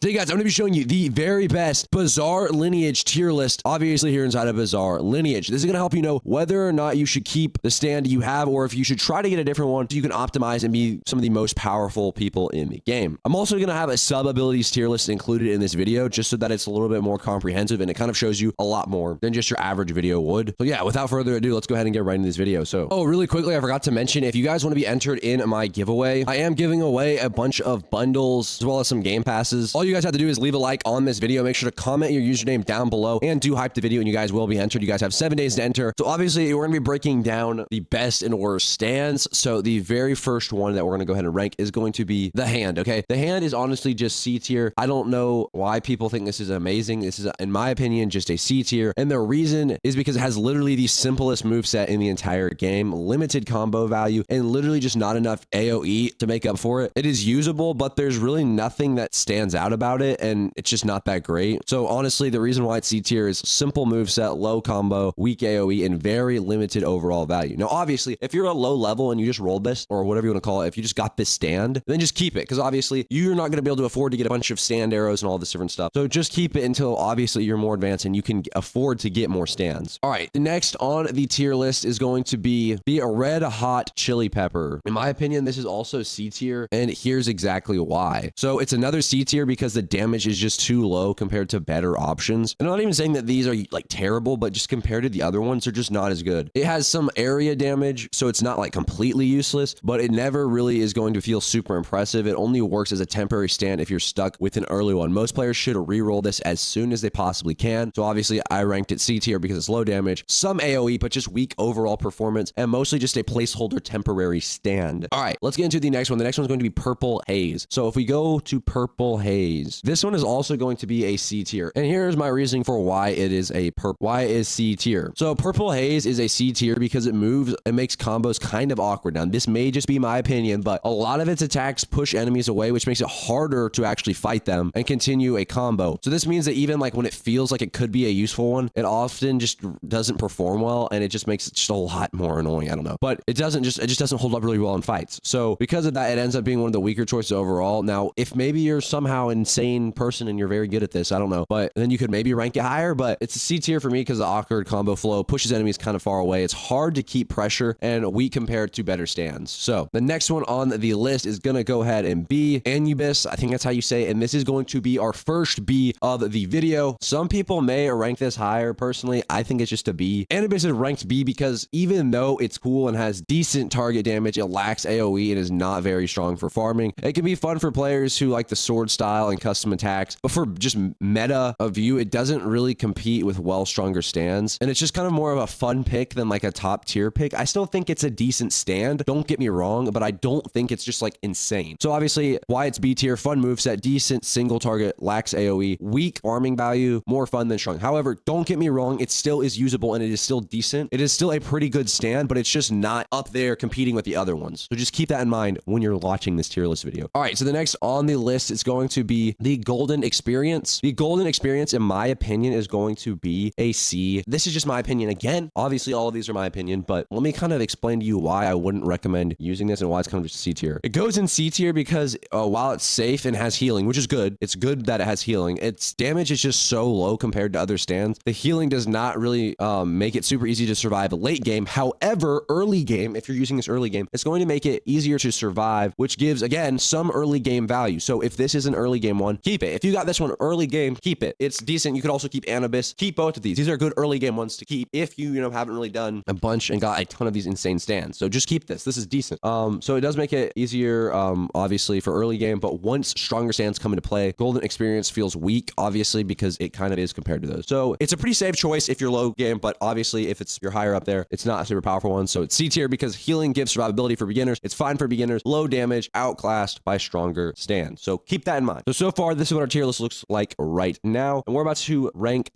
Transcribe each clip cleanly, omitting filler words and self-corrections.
So you guys, I'm going to be showing you the very best Bizarre Lineage tier list, obviously here inside of Bizarre Lineage. This is going to help you know whether or not you should keep the stand you have, or if you should try to get a different one so you can optimize and be some of the most powerful people in the game. I'm also going to have a sub abilities tier list included in this video, just so that it's a little bit more comprehensive and it kind of shows you a lot more than just your average video would. So yeah, without further ado, let's go ahead and get right into this video. So, really quickly, I forgot to mention, if you guys want to be entered in my giveaway, I am giving away a bunch of bundles as well as some game passes. All you guys have to do is leave a like on this video. Make sure to comment your username down below and do hype the video, and you guys will be entered. You guys have 7 days to enter. So obviously, we're going to be breaking down the best and worst stands. So the very first one that we're going to go ahead and rank is going to be the Hand. Okay, the Hand is honestly just C tier. I don't know why people think this is amazing. This is, in my opinion, just a C tier, and the reason is because it has literally the simplest moveset in the entire game, limited combo value, and literally just not enough AoE to make up for it. It is usable, but there's really nothing that stands out about it, and it's just not that great. So honestly, the reason why it's C tier is simple moveset, low combo, weak AoE, and very limited overall value. Now, obviously, if you're a low level and you just roll this, or whatever you want to call it, if you just got this stand, then just keep it, because obviously you're not going to be able to afford to get a bunch of stand arrows and all this different stuff. So just keep it until obviously you're more advanced and you can afford to get more stands. All right, the next on the tier list is going to be the Red Hot Chili Pepper. In my opinion, this is also C tier, and here's exactly why. So it's another C tier because the damage is just too low compared to better options. And I'm not even saying that these are like terrible, but just compared to the other ones, they're just not as good. It has some area damage, so it's not like completely useless, but it never really is going to feel super impressive. It only works as a temporary stand if you're stuck with an early one. Most players should re-roll this as soon as they possibly can. So obviously I ranked it C tier because it's low damage, some AoE, but just weak overall performance, and mostly just a placeholder temporary stand. All right, let's get into the next one. The next one's going to be Purple Haze. So if we go to Purple Haze, this one is also going to be a C tier. And here's my reasoning for why it is why it is C tier. So Purple Haze is a C tier because it makes combos kind of awkward. Now, this may just be my opinion, but a lot of its attacks push enemies away, which makes it harder to actually fight them and continue a combo. So this means that even like when it feels like it could be a useful one, it often just doesn't perform well, and it just makes it just a lot more annoying. I don't know, but it just doesn't hold up really well in fights. So because of that, it ends up being one of the weaker choices overall. Now, if maybe you're somehow an insane person and you're very good at this, I don't know, but then you could maybe rank it higher, but it's a C tier for me because the awkward combo flow pushes enemies kind of far away. It's hard to keep pressure and weak compared to better stands. So the next one on the list is going to go ahead and be Anubis. I think that's how you say it. And this is going to be our first B of the video. Some people may rank this higher. Personally, I think it's just a B. Anubis is ranked B because even though it's cool and has decent target damage, it lacks AoE and is not very strong for farming. It can be fun for players who like the sword style and custom attacks, but for just meta of view, it doesn't really compete with well stronger stands. And it's just kind of more of a fun pick than like a top tier pick. I still think it's a decent stand, don't get me wrong, but I don't think it's just like insane. So obviously why it's B tier: fun moveset, decent single target, lacks AoE, weak farming value, more fun than strong. However, don't get me wrong, it still is usable and it is still decent. It is still a pretty good stand, but it's just not up there competing with the other ones. So just keep that in mind when you're watching this tier list video. All right, so the next on the list is going to be the Golden Experience. The Golden Experience, in my opinion, is going to be a C. This is just my opinion. Again, obviously all of these are my opinion, but let me kind of explain to you why I wouldn't recommend using this and why it's kind of just C tier. It goes in C tier because while it's safe and has healing, which is good, it's good that it has healing, its damage is just so low compared to other stands. The healing does not really make it super easy to survive late game. However, early game, if you're using this early game, it's going to make it easier to survive, which gives, again, some early game value. So if this is an early game one, keep it. If you got this one early game, keep it. It's decent. You could also keep Anubis. Keep both of these. These are good early game ones to keep if you haven't really done a bunch and got a ton of these insane stands. So just keep this. This is decent. So it does make it easier, obviously, for early game, but once stronger stands come into play, Golden Experience feels weak, obviously, because it kind of is compared to those. So it's a pretty safe choice if you're low game, but obviously if you're higher up there, it's not a super powerful one. So it's C tier because healing gives survivability for beginners. It's fine for beginners, low damage, outclassed by stronger stands. So keep that in mind. So far, this is what our tier list looks like right now. And we're about to rank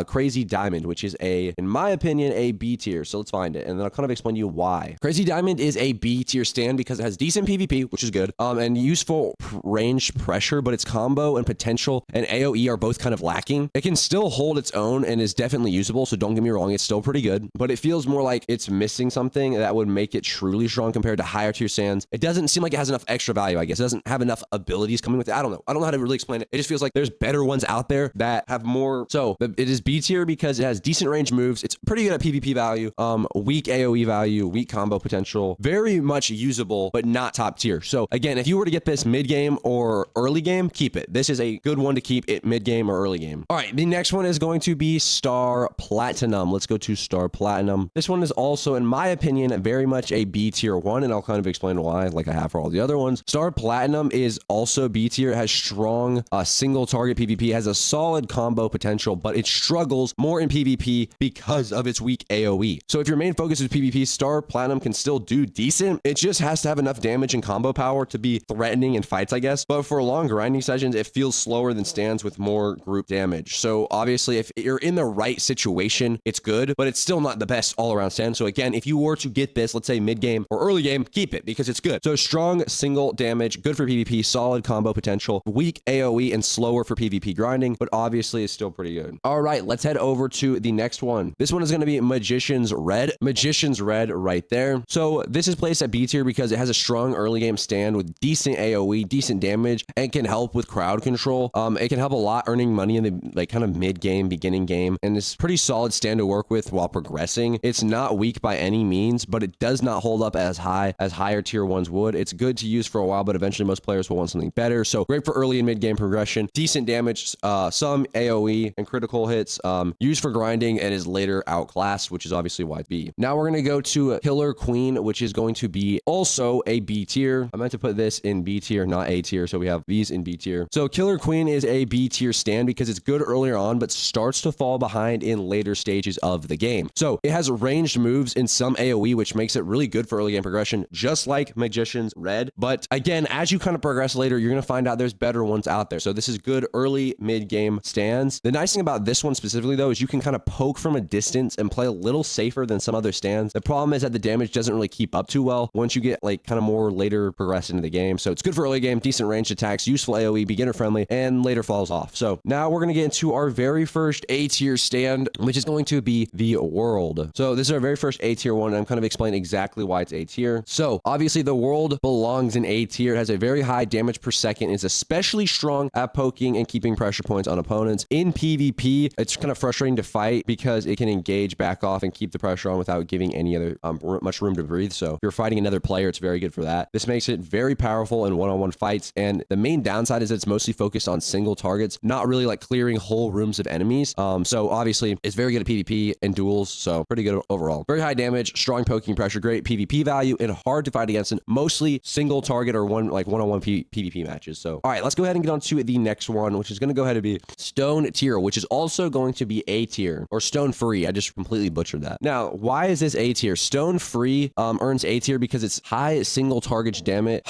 Crazy Diamond, which is in my opinion, a B tier. So let's find it. And then I'll kind of explain to you why. Crazy Diamond is a B tier stand because it has decent PvP, which is good, and useful range pressure, but its combo and potential and AoE are both kind of lacking. It can still hold its own and is definitely usable. So don't get me wrong, it's still pretty good, but it feels more like it's missing something that would make it truly strong compared to higher tier stands. It doesn't seem like it has enough extra value, I guess. It doesn't have enough abilities coming with it. I don't know know how to really explain it. It just feels like there's better ones out there that have more. So it is B tier because it has decent range moves. It's pretty good at PvP value, weak AoE value, weak combo potential, very much usable, but not top tier. So again, if you were to get this mid game or early game, keep it. This is a good one to keep it mid game or early game. All right, the next one is going to be Star Platinum. Let's go to Star Platinum. This one is also, in my opinion, very much a B tier one, and I'll kind of explain why, like I have for all the other ones. Star Platinum is also B tier. It has strong single target PvP, has a solid combo potential, but it struggles more in PvP because of its weak AoE. So if your main focus is PvP, Star Platinum can still do decent. It just has to have enough damage and combo power to be threatening in fights, I guess. But for long grinding sessions, it feels slower than stands with more group damage. So obviously, if you're in the right situation, it's good, but it's still not the best all-around stand. So again, if you were to get this, let's say mid-game or early game, keep it because it's good. So strong single damage, good for PvP, solid combo potential, weak AoE, and slower for PvP grinding, but obviously it's still pretty good. All right, let's head over to the next one. This one is going to be Magician's Red. Magician's Red right there. So this is placed at B tier because it has a strong early game stand with decent AoE, decent damage, and can help with crowd control. It can help a lot earning money in the like kind of mid game, beginning game, and it's pretty solid stand to work with while progressing. It's not weak by any means, but it does not hold up as high as higher tier ones would. It's good to use for a while, but eventually most players will want something better. So great for early and mid game progression, decent damage, some AoE and critical hits, used for grinding, and is later outclassed, which is obviously why B. Now we're going to go to Killer Queen, which is going to be also a B tier. I meant to put this in B tier, not A tier. So we have these in B tier. So Killer Queen is a B tier stand because it's good earlier on, but starts to fall behind in later stages of the game. So it has ranged moves in some AoE, which makes it really good for early game progression, just like Magician's Red. But again, as you kind of progress later, you're going to find out there's better ones out there. So this is good early mid game stands. The nice thing about this one specifically though, is you can kind of poke from a distance and play a little safer than some other stands. The problem is that the damage doesn't really keep up too well once you get like kind of more later progress into the game. So it's good for early game, decent ranged attacks, useful AoE, beginner friendly, and later falls off. So now we're going to get into our very first A tier stand, which is going to be the World. So this is our very first A tier one, and I'm kind of explaining exactly why it's A tier. So obviously the World belongs in A tier. It has a very high damage per second, is especially strong at poking and keeping pressure points on opponents. In PvP, it's kind of frustrating to fight because it can engage, back off, and keep the pressure on without giving any other much room to breathe. So if you're fighting another player, it's very good for that. This makes it very powerful in one-on-one fights, and the main downside is that it's mostly focused on single targets, not really like clearing whole rooms of enemies. So obviously it's very good at PvP and duels, so pretty good overall. Very high damage, strong poking pressure, great PvP value, and hard to fight against in mostly single target or one-on-one PvP matches. So all right, let's go ahead and get on to the next one, which is going to go ahead and be Stone tier, which is also going to be A tier, or Stone free. I just completely butchered that. Now, why is this A tier? Stone free earns A tier because it's high single target damage,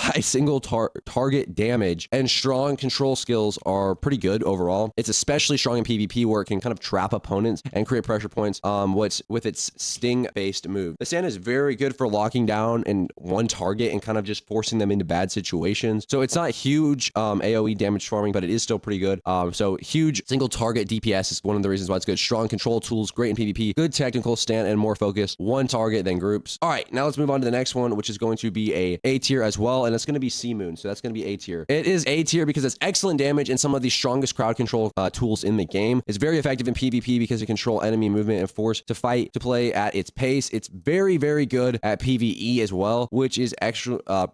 target damage, and strong control skills are pretty good overall. It's especially strong in PvP where it can kind of trap opponents and create pressure points with its sting-based move. The stand is very good for locking down in one target and kind of just forcing them into bad situations. So it's not huge AoE damage farming, but it is still pretty good. So huge single target DPS is one of the reasons why it's good. Strong control tools, great in PvP, good technical stand, and more focused. One target than groups. All right, now let's move on to the next one, which is going to be A tier as well, and it's going to be Sea Moon. So that's going to be A tier. It is A tier because it's excellent damage and some of the strongest crowd control tools in the game. It's very effective in PvP because it controls enemy movement and force to fight to play at its pace. It's very, very good at PvE as well, which is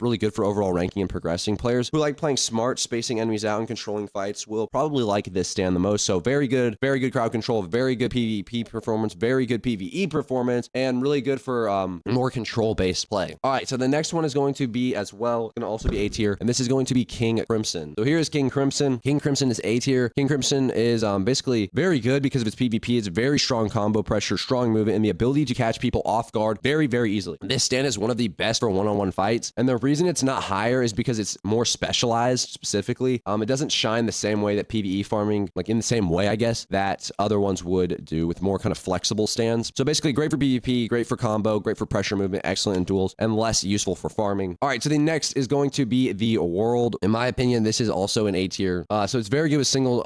really good for overall ranking and progressing. Players who like playing smart, spacing enemies out, and controlling fights will probably like this stand the most. So very good crowd control, very good PvP performance, very good PvE performance, and really good for more control-based play. All right, so the next one is going to be as well, going to also be A tier, and this is going to be King Crimson. So here is King Crimson. King Crimson is A tier. King Crimson is basically very good because of its PvP. It's very strong combo pressure, strong movement, and the ability to catch people off guard very, very easily. This stand is one of the best for one-on-one fights, and the reason it's not higher is because it's more specialized specifically. It doesn't shine the same way that PvE farming, like in the same way, I guess, that other ones would do with more kind of flexible stands. So basically great for PvP, great for combo, great for pressure movement, excellent in duels, and less useful for farming. All right, so the next is going to be the World. In my opinion, this is also an A tier. So it's very good with single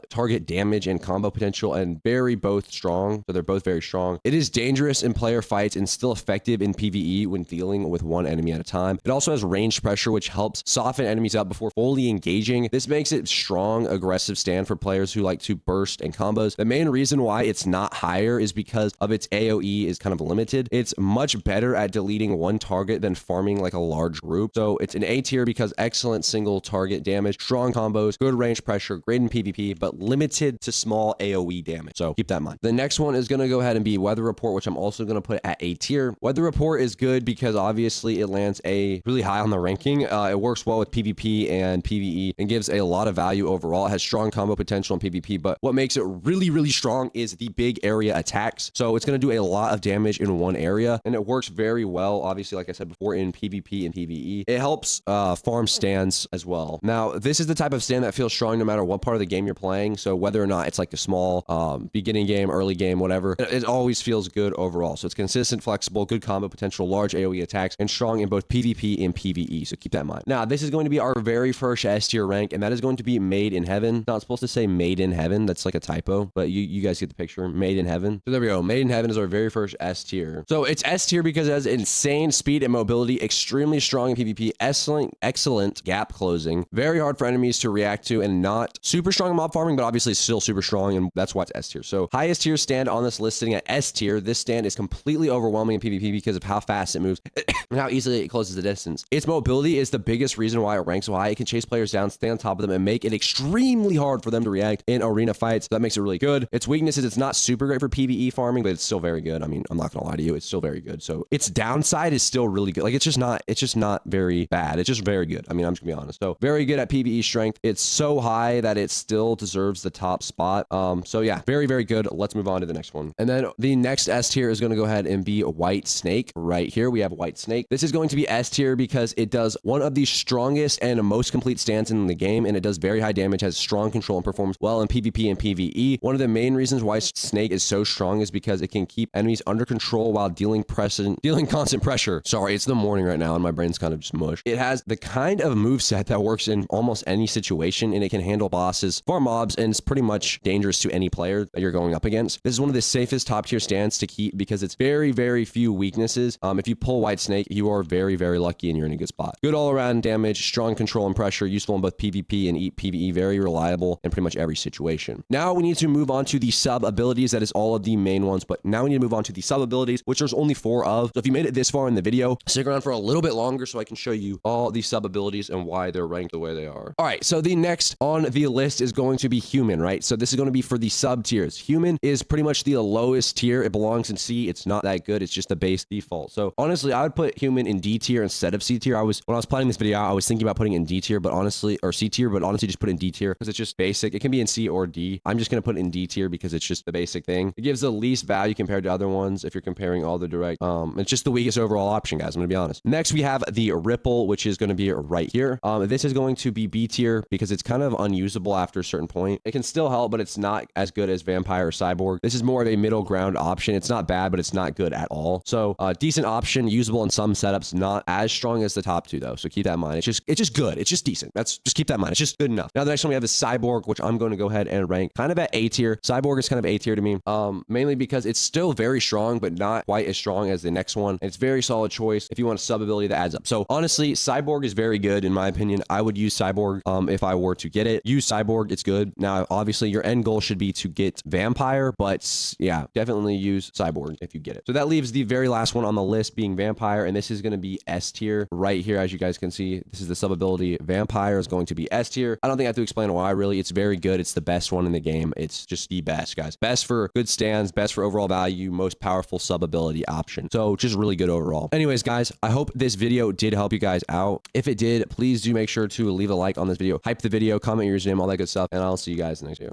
target damage and combo potential, and both strong. So they're both very strong. It is dangerous in player fights and still effective in PvE when dealing with one enemy at a time. It also has ranged pressure, which helps soften enemies up before fully engaging engaging. This makes it strong, aggressive stand for players who like to burst and combos. The main reason why it's not higher is because of its AoE is kind of limited. It's much better at deleting one target than farming like a large group. So it's an A tier because excellent single target damage, strong combos, good range pressure, great in PvP, but limited to small AoE damage. So keep that in mind. The next one is going to go ahead and be Weather Report, which I'm also going to put at A tier. Weather Report is good because obviously it lands a really high on the ranking. It works well with PvP and PvE and gives a lot of value overall. It has strong combo potential in PvP, but what makes it really, really strong is the big area attacks. So it's going to do a lot of damage in one area, and it works very well, obviously, like I said before, in PvP and PvE. It helps farm stands as well. Now, this is the type of stand that feels strong no matter what part of the game you're playing. So whether or not it's like a small beginning game, early game, whatever, it always feels good overall. So it's consistent, flexible, good combo potential, large AoE attacks, and strong in both PvP and PvE. So keep that in mind. Now, this is going to be our very first S tier rank, and that is going to be Made in Heaven. Not supposed to say Made in Heaven. That's like a typo, but you guys get the picture. Made in Heaven. So there we go. Made in Heaven is our very first S tier. So it's S tier because it has insane speed and mobility, extremely strong in PvP, excellent gap closing, very hard for enemies to react to, and not super strong in mob farming, but obviously still super strong, and that's why it's S tier. So highest tier stand on this list sitting at S tier. This stand is completely overwhelming in PvP because of how fast it moves and how easily it closes the distance. Its mobility is the biggest reason why it ranks so high. It can chase players down, stay on top of them, and make it extremely hard for them to react in arena fights. So that makes it really good. Its weakness is it's not super great for PvE farming, but it's still very good. I mean, I'm not gonna lie to you, it's still very good. So its downside is still really good. Like it's just not very bad. It's just very good. I mean, I'm just gonna be honest. So very good at PvE strength. It's so high that it still deserves the top spot. So yeah, very, very good. Let's move on to the next one. And then the next S tier is going to go ahead and be White Snake. Right here we have White Snake. This is going to be S tier because it does one of the strongest and most complete stands in the game, and it does very high damage, has strong control, and performs well in PvP and PvE. One of the main reasons why Snake is so strong is because it can keep enemies under control while dealing constant pressure. Sorry, it's the morning right now and my brain's kind of just mush. It has the kind of moveset that works in almost any situation, and it can handle bosses, farm mobs, and it's pretty much dangerous to any player that you're going up against. This is one of the safest top tier stands to keep because it's very, very few weaknesses. If you pull White Snake, you are very, very lucky and you're in a good spot. Good all around damage, strong control and pressure, useful in both PvP and PvE, very reliable in pretty much every situation. Now we need to move on to the sub abilities. That is all of the main ones, but now we need to move on to the sub abilities, which there's only 4 of. So if you made it this far in the video, stick around for a little bit longer so I can show you all the sub abilities and why they're ranked the way they are. All right, so the next on the list is going to be Human, right? So this is going to be for the sub tiers. Human is pretty much the lowest tier. It belongs in C. It's not that good. It's just the base default. So honestly, I would put Human in D tier instead of C tier. When I was planning this video, I was thinking about putting it in D tier, but honestly, or C tier, but honestly just put it in D tier because it's just basic. It can be in C or D. I'm just going to put it in D tier because it's just the basic thing. It gives the least value compared to other ones if you're comparing all the direct. It's just the weakest overall option, guys. I'm going to be honest. Next, we have the Ripple, which is going to be right here. This is going to be B tier because it's kind of unusable after a certain point. It can still help, but it's not as good as Vampire or Cyborg. This is more of a middle ground option. It's not bad, but it's not good at all. So decent option, usable in some setups, not as strong as the top 2 though. So keep that in mind. It's just good. It's just decent. Just keep that in mind. It's just good enough. Now the next one we have is Cyborg, which I'm going to go ahead and rank kind of at A tier. Cyborg is kind of A tier to me, mainly because it's still very strong, but not quite as strong as the next one. It's very solid choice if you want a sub ability that adds up. So honestly, Cyborg is very good in my opinion. I would use Cyborg if I were to get it. Use Cyborg. It's good. Now, obviously, your end goal should be to get Vampire, but yeah, definitely use Cyborg if you get it. So that leaves the very last one on the list being Vampire, and this is going to be S tier right here. As you guys can see, this is the sub ability. Vampire is going to be S tier. I don't think I have to explain why, really. It's very good. It's the best one in the game. It's just the best, guys. Best for good stands, best for overall value, most powerful sub ability option. So just really good overall. Anyways, guys, I hope this video did help you guys out. If it did, please do make sure to leave a like on this video, hype the video, comment your username, all that good stuff, and I'll see you guys in the next video.